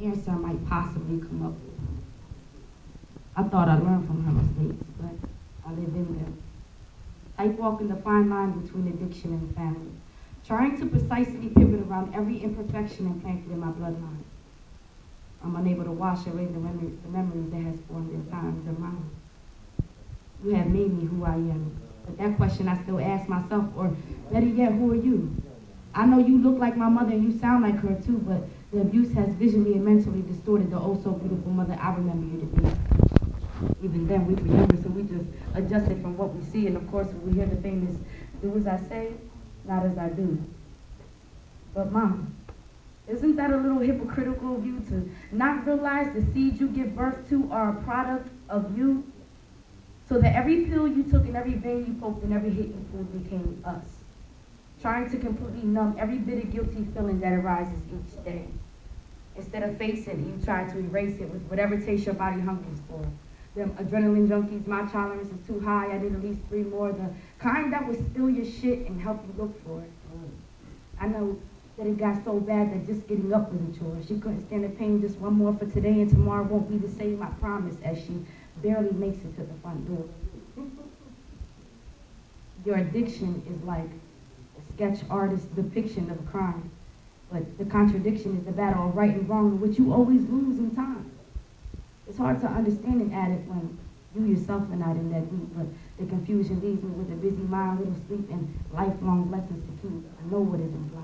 answer I might possibly come up with. I thought I learned from her mistakes, but I live in them. Like walking the fine line between addiction and family, trying to precisely pivot around every imperfection implanted in my bloodline. I'm unable to wash away the memories that has formed in times of mine. You have made me who I am. But that question I still ask myself, or better yet, who are you? I know you look like my mother and you sound like her too, but the abuse has visually and mentally distorted the oh so beautiful mother I remember you to be. Even then, we were younger, so we just adjusted from what we see, and of course, when we hear the famous, do as I say, not as I do. But Mom, isn't that a little hypocritical of you to not realize the seeds you give birth to are a product of you? So that every pill you took and every vein you poked and every hit you pulled became us. Trying to completely numb every bit of guilty feeling that arises each day. Instead of facing it, you try to erase it with whatever taste your body hungers for. Them adrenaline junkies, my tolerance is too high, I need at least 3 more. The kind that will steal your shit and help you look for it. I know that it got so bad that just getting up was a chore. She couldn't stand the pain, just one more for today and tomorrow won't be the same, I promise, as she barely makes it to the front door. Your addiction is like a sketch artist's depiction of a crime. But the contradiction is the battle of right and wrong in which you always lose in time. It's hard to understand an addict when you yourself are not in that deep, but the confusion leaves me with a busy mind, little sleep, and lifelong lessons to keep. I know what it implies.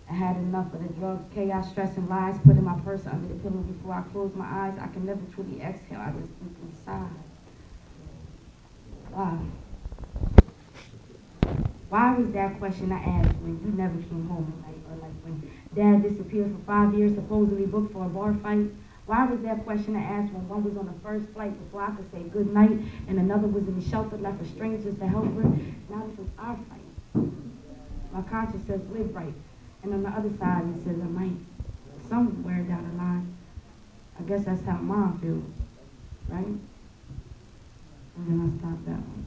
I had enough of the drugs, chaos, stress, and lies, putting my purse under the pillow before I close my eyes. I can never truly exhale, I just deep inside. Why? Why was that question I asked when you never came home at night, or like when Dad disappeared for 5 years, supposedly booked for a bar fight? Why was that question I asked when one was on the first flight before I could say good night, and another was in the shelter left for strangers to help her? Now this is our fight. My conscience says live right, and on the other side it says I might. Somewhere down the line, I guess that's how Mom feels, right? And then I stopped that one.